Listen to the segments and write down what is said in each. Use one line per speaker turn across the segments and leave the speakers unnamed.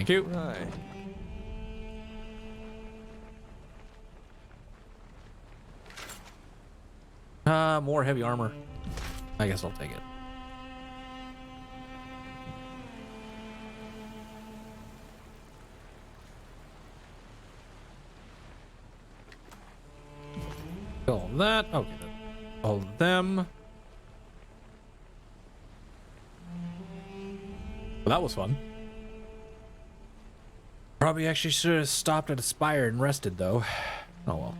Thank you.
Right.
More heavy armor. I guess I'll take it. All of that. Okay. All of them. Well, that was fun. Probably actually should have stopped at Aspire and rested, though. Oh well.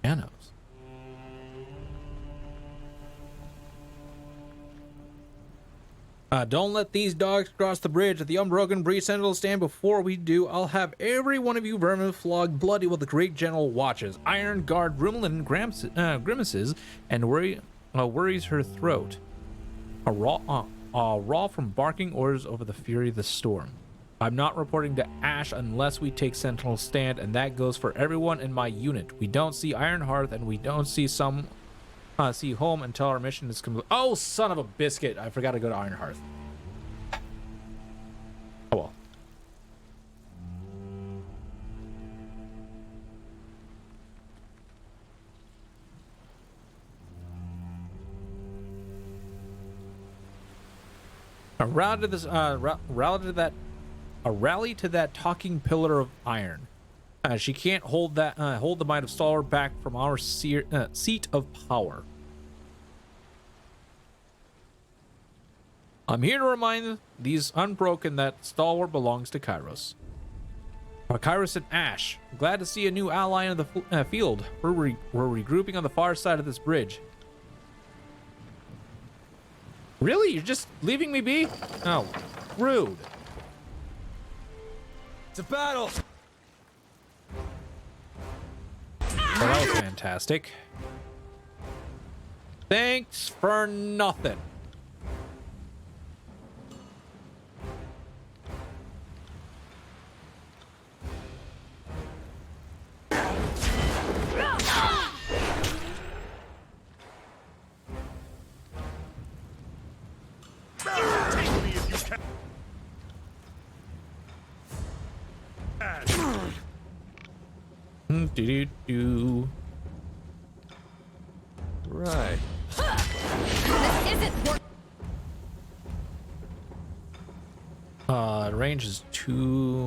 Pianos. Don't let these dogs cross the bridge. At the Unbroken Breed Sentinel stand before we do, I'll have every one of you vermin flogged bloody while the great general watches. Iron Guard Rumlin grimaces and worries her throat. A raw from barking orders over the fury of the storm. I'm not reporting to Ash unless we take Sentinel stand, and that goes for everyone in my unit. We don't see Iron Hearth, and we don't see home until our mission is complete. Oh, son of a biscuit! I forgot to go to Iron Hearth. Oh well. A rally to that talking pillar of iron. She can't hold the might of Stalwart back from our seat of power. I'm here to remind these Unbroken that Stalwart belongs to Kairos. Kairos and Ash, glad to see a new ally in the field. We're regrouping on the far side of this bridge. Really? You're just leaving me be? Oh, rude.
It's a battle.
Well, that was fantastic. Thanks for nothing.
Right.
This isn't work.
Range is 2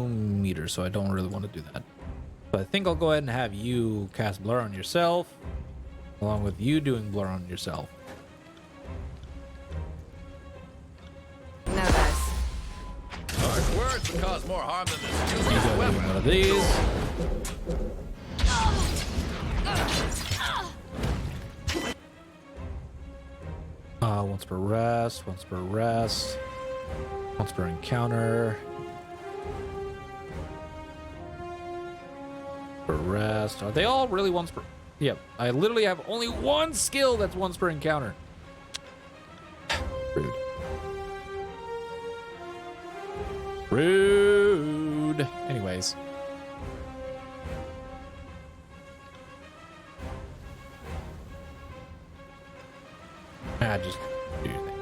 meters, so I don't really want to do that. But I think I'll go ahead and have you cast Blur on yourself, along with you doing Blur on yourself.
No dice.
Harsh words would cause more harm than this
You
useless
go do
weapon.
one of these. Once per rest, once per rest, once per encounter. Per rest. Are they all really once per? Yep. I literally have only one skill that's once per encounter. Rude. Rude. Anyways. Just do your thing.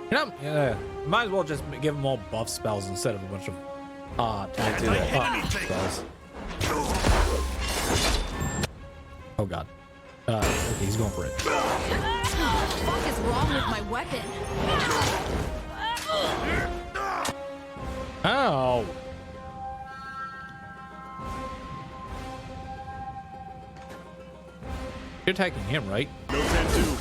You know, might as well just give them all buff spells instead of a bunch of spells. Oh god. Okay, he's going for it.
What the fuck is wrong with my weapon?
Ow. You're attacking him, right?
No can do.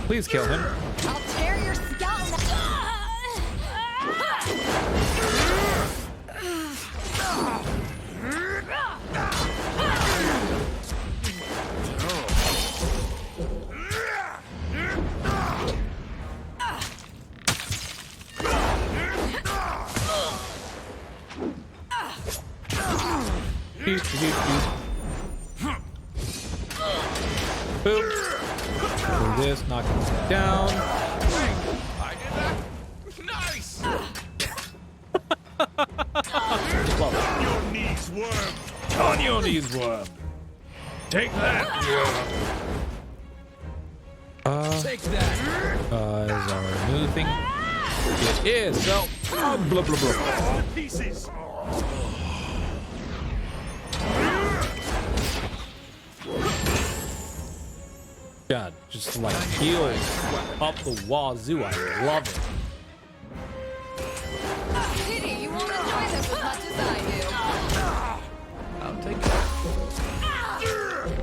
Please kill him.
I'll tear your skeleton.
Boom. Do this, knock him down.
worm.
Onion needs worm. Take that, worm.
Take that.
Is our new thing? It is. So, blah, blah, blah.
To pieces.
God, just like heals up the wazoo. I love it.
Pity you won't enjoy this as much as I do.
I'll take that.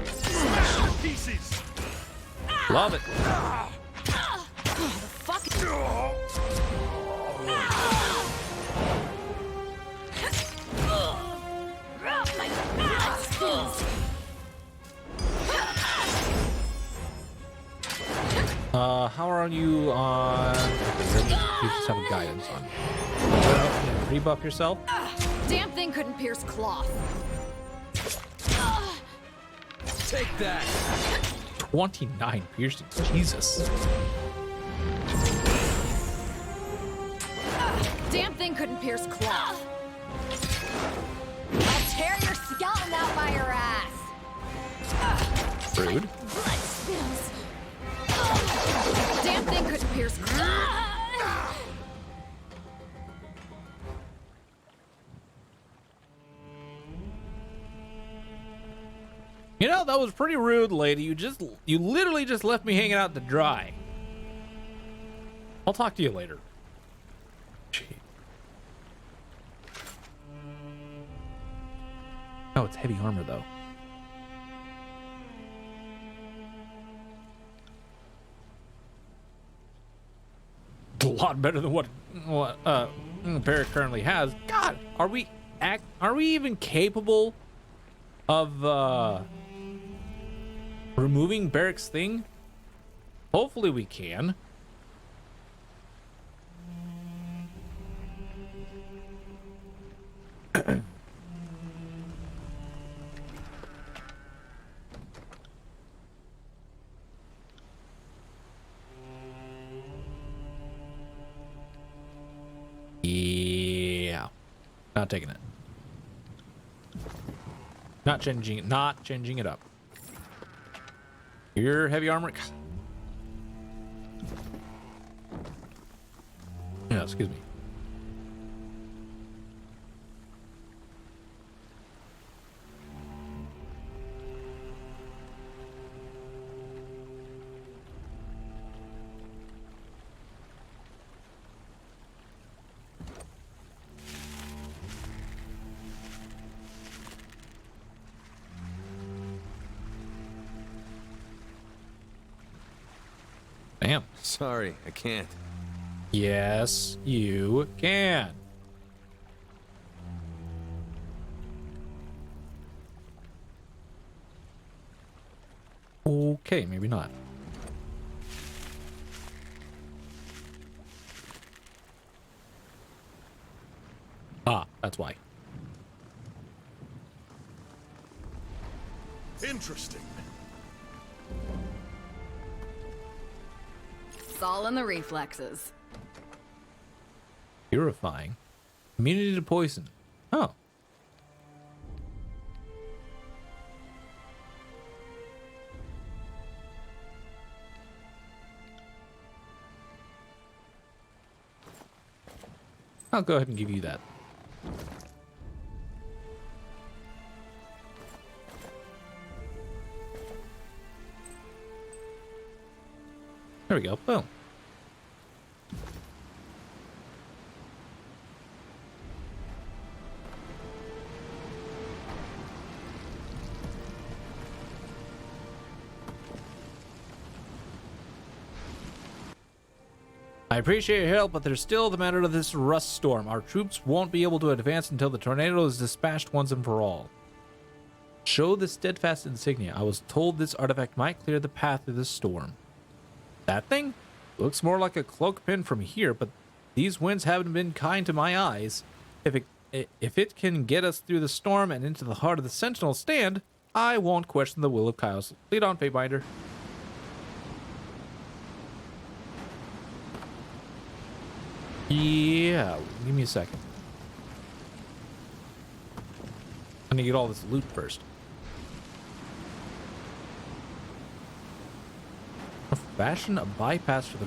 Smash to pieces.
Love it.
Fuck. My skills.
How are you on? Okay, you just have a guidance on. Yeah, rebuff yourself.
Damn thing couldn't pierce cloth.
Take that.
29 piercing. Jesus.
Damn thing couldn't pierce cloth. I'll tear your skeleton out by your ass.
Rude.
Blood spills. Damn thing couldn't pierce cloth.
You know, that was pretty rude, lady. You literally just left me hanging out to dry. I'll talk to you later. Gee. Oh, it's heavy armor though. A lot better than what Barrett currently has. God, are we even capable of removing Barrick's thing? Hopefully we can. Yeah. Not taking it. Not changing it up. Your heavy armor. Yeah, excuse me. Damn.
Sorry, I can't.
Yes, you can. Okay, maybe not. Ah, that's why.
Interesting.
It's all in the reflexes.
Purifying. Immunity to poison. Oh. I'll go ahead and give you that. There we go. Boom. I appreciate your help, but there's still the matter of this rust storm. Our troops won't be able to advance until the tornado is dispatched once and for all. Show the steadfast insignia. I was told this artifact might clear the path through the storm. That thing? Looks more like a cloak pin from here, but these winds haven't been kind to my eyes. If it can get us through the storm and into the heart of the Sentinel stand, I won't question the will of Chaos. Lead on, Faybinder. Yeah, give me a second. gonna get all this loot first. Fashion a bypass for the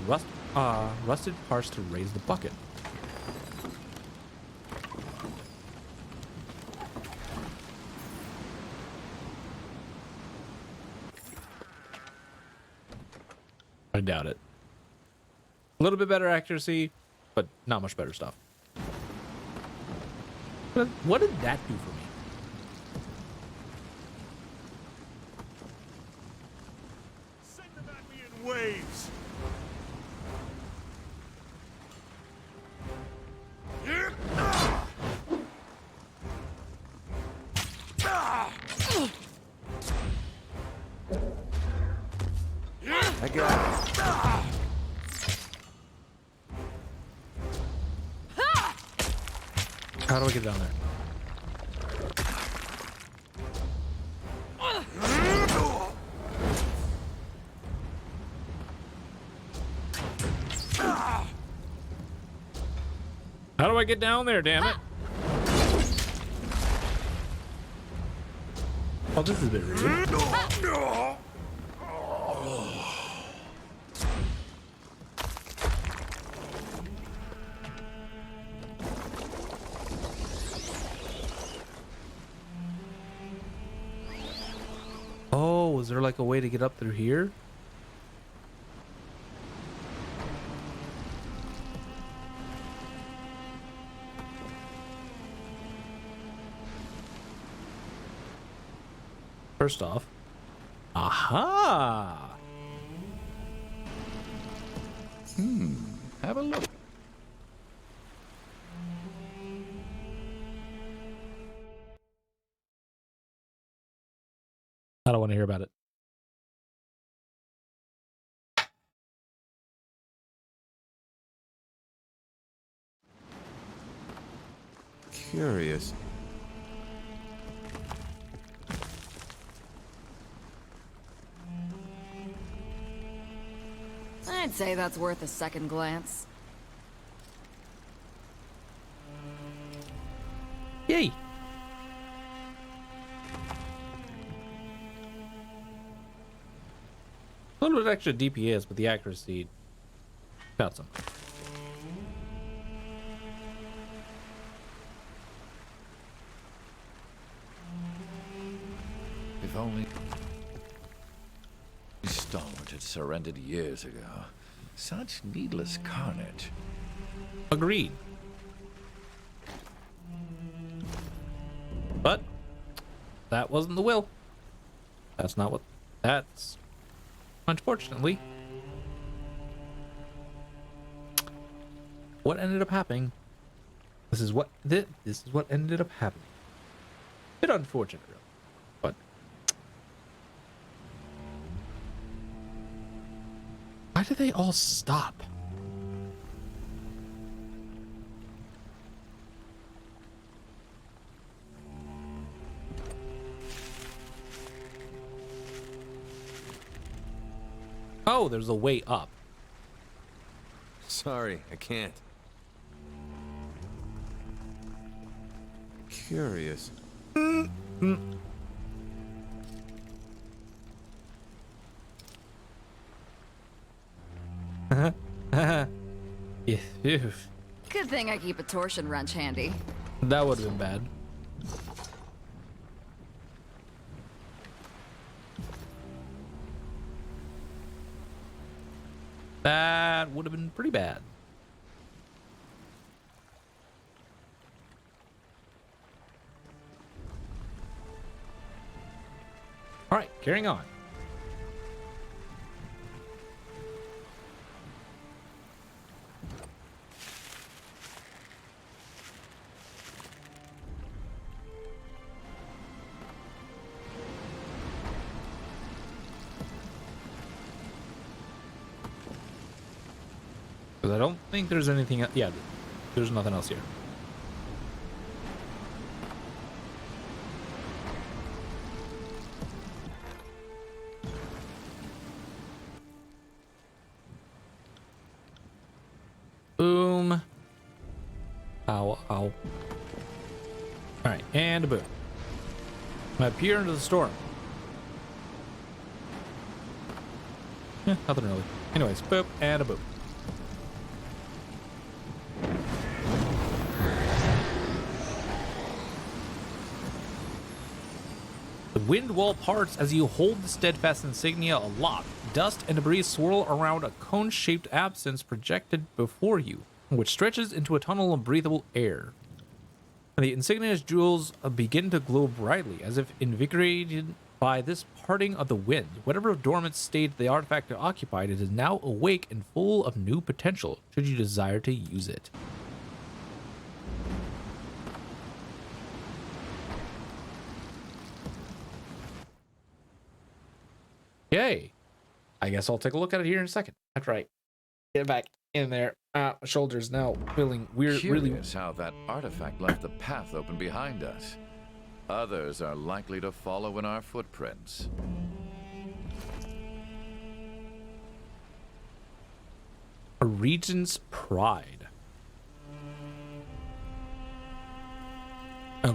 rusted parts to raise the bucket. I doubt it. A little bit better accuracy, but not much better stuff. What did that do for me?
Send them at me in waves.
I got it.
How do I get down there? How do I get down there, damn it? Oh, this is a bit rude. Oh, is there like a way to get up through here? First off, aha!
Have a look.
I don't want to hear about it.
Curious.
I'd say that's worth a second glance.
Yay! A little bit extra DPS, but the accuracy got some.
If only Stalwart had surrendered years ago. Such needless carnage.
Agreed. But that wasn't the will. That's not what. That's unfortunately what ended up happening. This is what ended up happening. Bit unfortunate, really, but why did they all stop? Oh, there's a way up.
Sorry, I can't. Curious.
Yeah, phew.
Good thing I keep a torsion wrench handy.
That would have been bad. That would have been pretty bad. All right, carrying on. Because I don't think there's anything else. Yeah, there's nothing else here. Boom. Ow, ow. All right, and a boom. I peer into the storm. Nothing really. Anyways, boop and a boop. The wind wall parts as you hold the steadfast insignia aloft. Dust and debris swirl around a cone-shaped absence projected before you, which stretches into a tunnel of breathable air. The insignia's jewels begin to glow brightly, as if invigorated by this parting of the wind. Whatever dormant state the artifact occupied, it is now awake and full of new potential, should you desire to use it. Yay! I guess I'll take a look at it here in a second. That's right. Get back in there. My shoulder's now feeling weird.
Curious how that artifact left the path open behind us. Others are likely to follow in our footprints.
A regent's pride.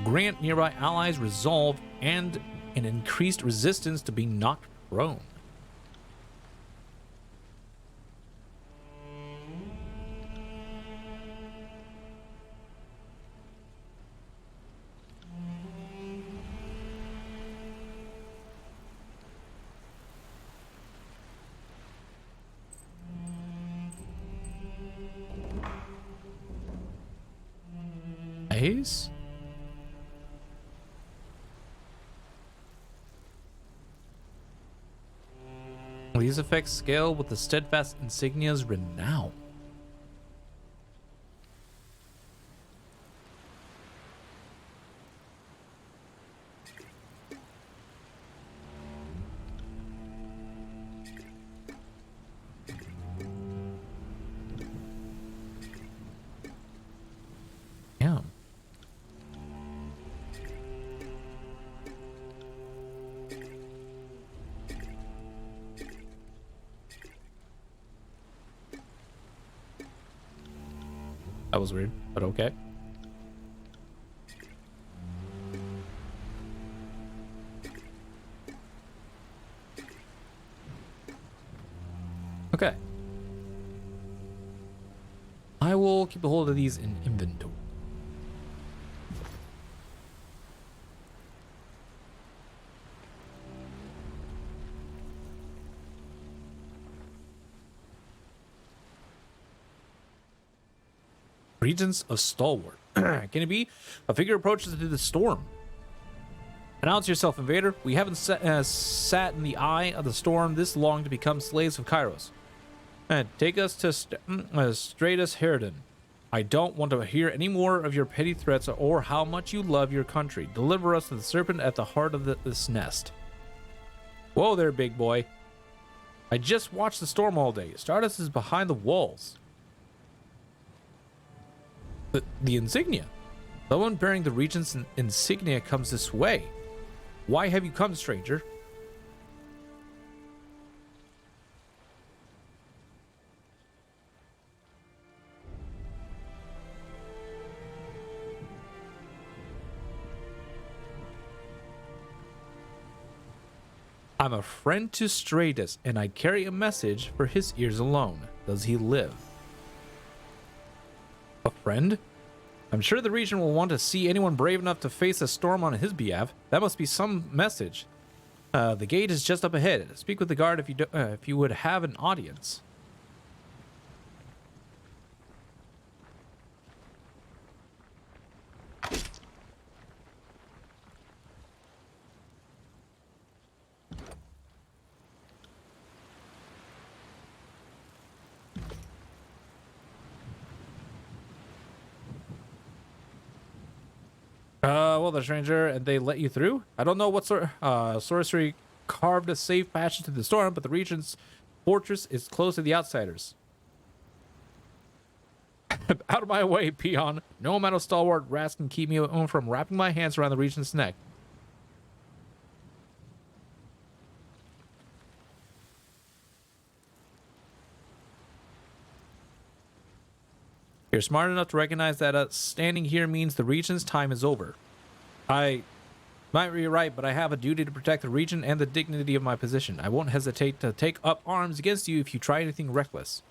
Grant nearby allies resolve and an increased resistance to being knocked prone. Ace? These effects scale with the steadfast insignia's renown. Yeah. That was weird, but okay. Okay. I will keep a hold of these in inventory. Regents of Stalwart. Can it be? A figure approaches through the storm. Announce yourself, invader. We haven't sat in the eye of the storm this long to become slaves of Kairos. Take us to Stratus Herodin. I don't want to hear any more of your petty threats or how much you love your country. Deliver us to the serpent at the heart of this nest. Whoa there, big boy. I just watched the storm all day. Stardust is behind the walls. The insignia. Someone bearing the regent's insignia comes this way. Why have you come, stranger? I'm a friend to Stratus, and I carry a message for his ears alone. Does he live? A friend? I'm sure the regent will want to see anyone brave enough to face a storm on his behalf. That must be some message. The gate is just up ahead. Speak with the guard if you would have an audience. Well, the stranger, and they let you through? I don't know what sorcery carved a safe passage to the storm, but the regent's fortress is closed to the outsiders. Out of my way, peon. No amount of stalwart rats can keep me from wrapping my hands around the regent's neck. You're smart enough to recognize that standing here means the regent's time is over. Might be right, but I have a duty to protect the region and the dignity of my position. I won't hesitate to take up arms against you if you try anything reckless.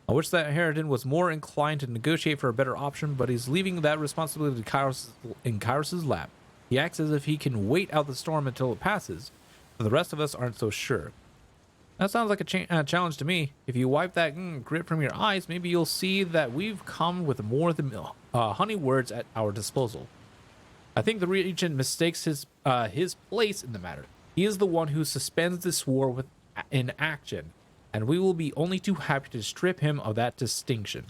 I wish that Harridan was more inclined to negotiate for a better option, but he's leaving that responsibility in Kairos' lap. He acts as if he can wait out the storm until it passes, but the rest of us aren't so sure. That sounds like a challenge to me. If you wipe that grit from your eyes, maybe you'll see that we've come with more than honey words at our disposal. I think the regent mistakes his place in the matter. He is the one who suspends this war in action, and we will be only too happy to strip him of that distinction.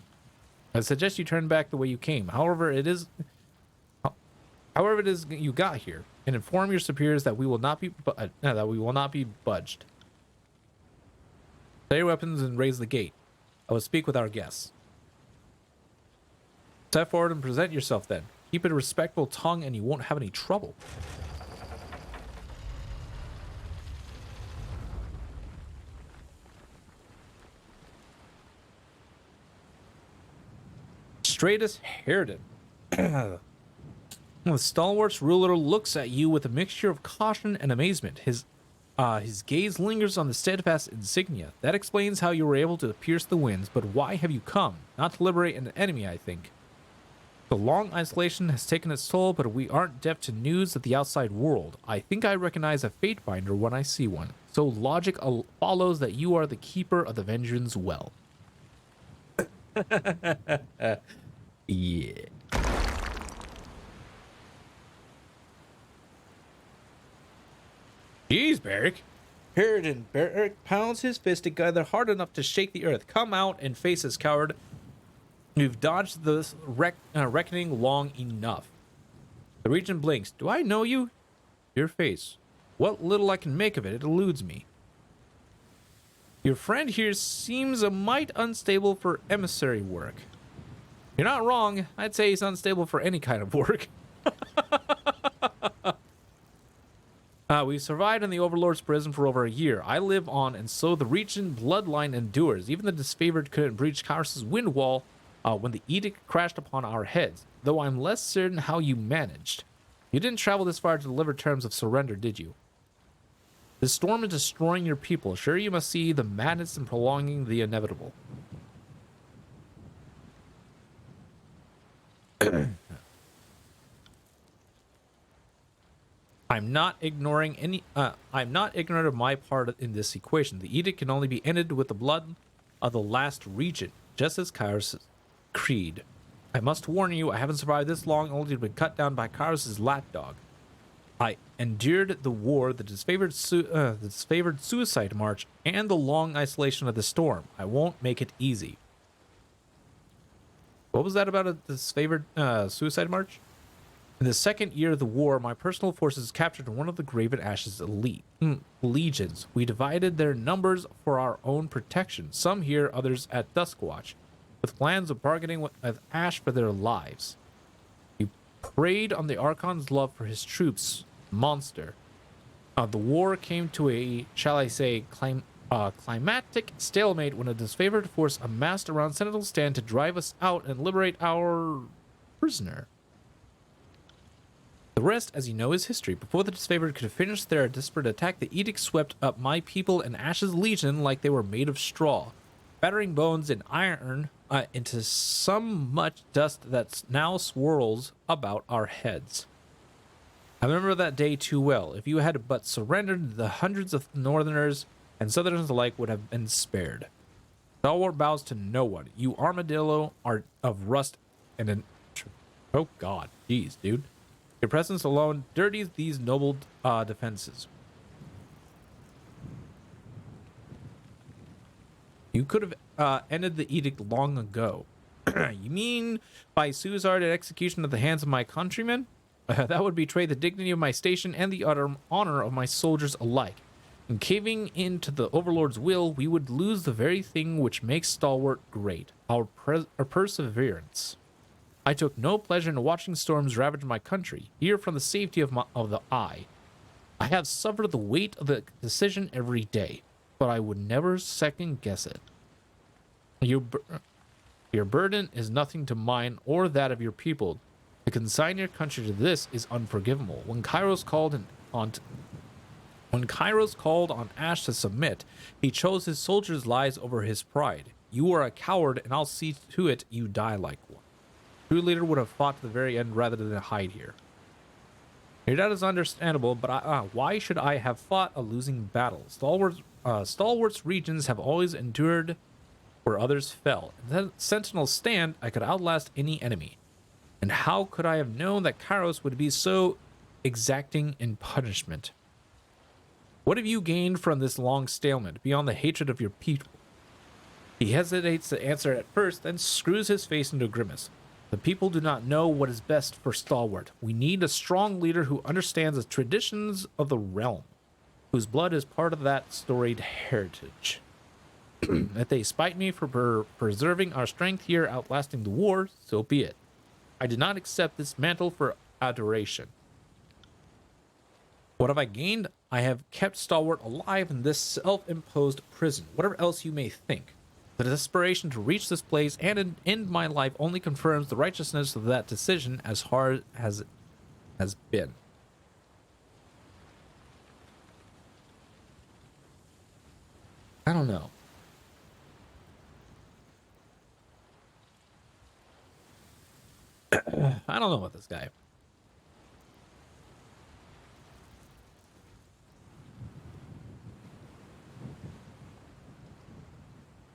I suggest you turn back the way you came, however it is you got here, and inform your superiors that we will not be budged. Lay your weapons and raise the gate. I will speak with our guests. Step forward and present yourself then. Keep a respectful tongue and you won't have any trouble. Straight as Harridan. The stalwart ruler looks at you with a mixture of caution and amazement. His gaze lingers on the steadfast insignia. That explains how you were able to pierce the winds, but why have you come? Not to liberate an enemy, I think. The long isolation has taken its toll, but we aren't deaf to news of the outside world. I think I recognize a fate binder when I see one. So logic follows that you are the keeper of the Vengeance Well. Yeah. Jeez, Barrick. Harridan Barrick pounds his fist together hard enough to shake the earth. Come out and face us, coward. You've dodged this reckoning long enough. The regent blinks. Do I know you? Your face. What little I can make of it, it eludes me. Your friend here seems a mite unstable for emissary work. You're not wrong. I'd say he's unstable for any kind of work. We survived in the Overlord's prison for over a year. I live on, and so the regent bloodline endures. Even the disfavored couldn't breach Kairos' wind wall when the edict crashed upon our heads, though I'm less certain how you managed. You didn't travel this far to deliver terms of surrender, did you? The storm is destroying your people. Sure, you must see the madness in prolonging the inevitable. I'm not ignorant of my part in this equation. The edict can only be ended with the blood of the last regent, just as Kairos' creed. I must warn you, I haven't survived this long only to be cut down by Kairos' lapdog. I endured the war, the disfavored suicide march, and the long isolation of the storm. I won't make it easy. What was that about a disfavored suicide march? In the second year of the war, my personal forces captured one of the Graven Ash's legions. We divided their numbers for our own protection, some here, others at Duskwatch, with plans of bargaining with Ash for their lives. We preyed on the Archon's love for his troops, Monster. The war came to a, shall I say, climatic stalemate when a disfavored force amassed around Sentinel Stand to drive us out and liberate our prisoner. The rest, as you know, is history. Before the disfavored could finish their desperate attack, the edict swept up my people and Ash's legion like they were made of straw, battering bones and iron into some much dust that now swirls about our heads. I remember that day too well. If you had but surrendered, the hundreds of Northerners and Southerners alike would have been spared. Stalwart bows to no one. You armadillo are of rust and an... Oh god, jeez, dude. Your presence alone dirties these noble defenses. You could have ended the edict long ago. You mean by suicide and execution at the hands of my countrymen? That would betray the dignity of my station and the utter honor of my soldiers alike. In caving into the Overlord's will, we would lose the very thing which makes Stalwart great, our perseverance. I took no pleasure in watching storms ravage my country, here from the safety of the eye. I have suffered the weight of the decision every day, but I would never second guess it. Your burden is nothing to mine or that of your people. To consign your country to this is unforgivable. When Kairos called on Ash to submit, he chose his soldiers' lives over his pride. You are a coward, and I'll see to it you die like one. True leader would have fought to the very end rather than hide here. Your doubt is understandable, but why should I have fought a losing battle? Stalwart's regions have always endured where others fell. In the Sentinel's stand, I could outlast any enemy. And how could I have known that Kairos would be so exacting in punishment? What have you gained from this long stalemate, beyond the hatred of your people? He hesitates to answer at first, then screws his face into a grimace. The people do not know what is best for Stalwart. We need a strong leader who understands the traditions of the realm, whose blood is part of that storied heritage. If they spite me for preserving our strength here, outlasting the war, so be it. I did not accept this mantle for adoration. What have I gained? I have kept Stalwart alive in this self-imposed prison, whatever else you may think. The desperation to reach this place and end my life only confirms the righteousness of that decision, as hard as it has been. I don't know. I don't know about this guy.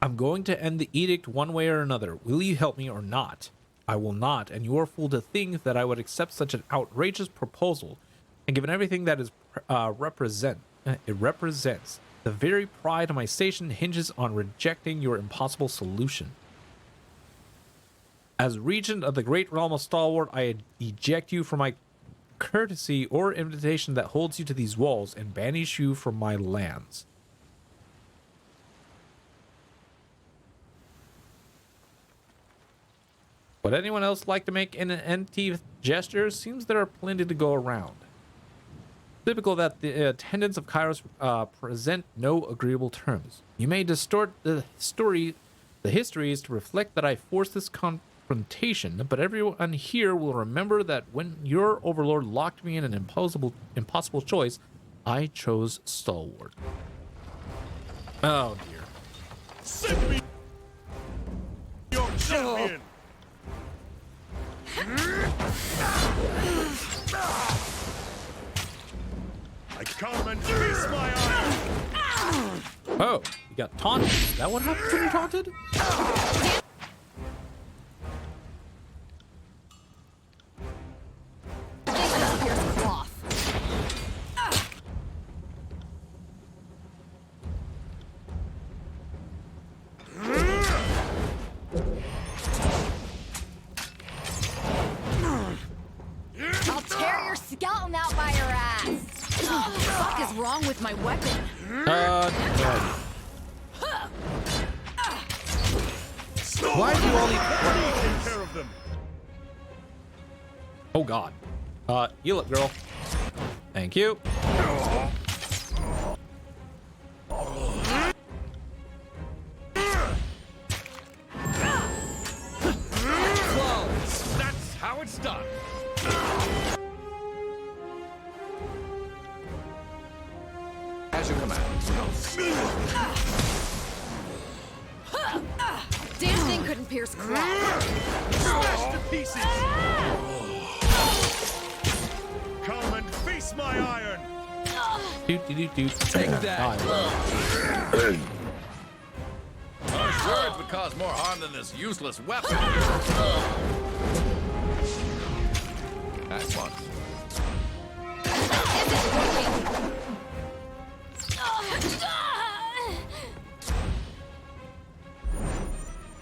I'm going to end the edict one way or another. Will you help me or not? I will not, and you are fool to think that I would accept such an outrageous proposal. And given everything that it represents, the very pride of my station hinges on rejecting your impossible solution. As regent of the great realm of Stalwart, I eject you from my courtesy or invitation that holds you to these walls and banish you from my lands. Would anyone else like to make an empty gesture? Seems there are plenty to go around. Typical that the attendants of Kairos present no agreeable terms. You may distort the histories to reflect that I forced this confrontation, but everyone here will remember that when your overlord locked me in an impossible choice, I chose Stalwart. Oh dear.
Send me your champion! I come and feast my eye!
Oh, you got taunted. Is that what happens when you're taunted?
Here's cloth. I'll tear your skeleton out by your ass. What the fuck is wrong with my weapon?
No. Why do you all need...
Take care of them!
Oh god. Heal up, girl. Thank you.
That's how it's done. As you command.
Damn thing couldn't pierce cloth.
Smash to pieces! Come and feast my iron!
Take that.
Harsh words would cause more harm than this useless weapon. At once.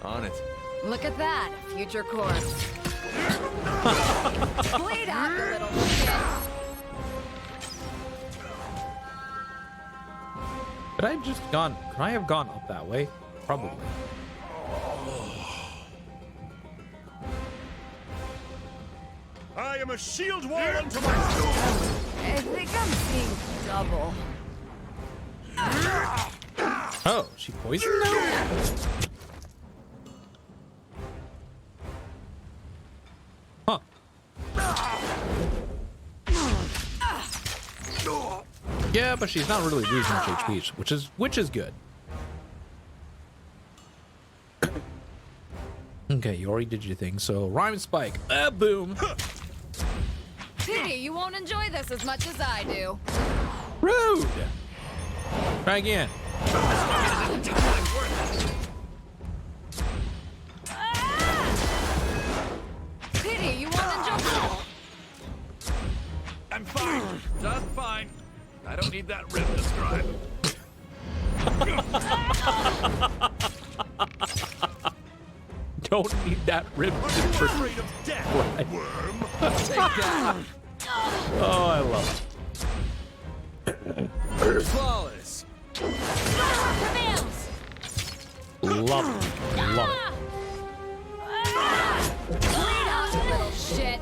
On it.
Look at that, future course. Bleed out, you little shit.
Could I have gone up that way? Probably.
I am a shield wall unto myself!
I think I'm seeing double.
Oh, she poisoned now? Huh. Yeah, but she's not really losing much HP, which is good. Okay, you already did your thing. So Rhyme and Spike. Boom.
Pity you won't enjoy this as much as I do.
Rude. Try again.
Pity you won't enjoy this.
I'm fine. Just fine. I don't need that rib describe.
Don't need that rib.
Afraid of death,
Right.
worm.
Take that.
Oh, I love
Flawless.
Prevails.
it. Love it. Love it.
Wait up, you little shit.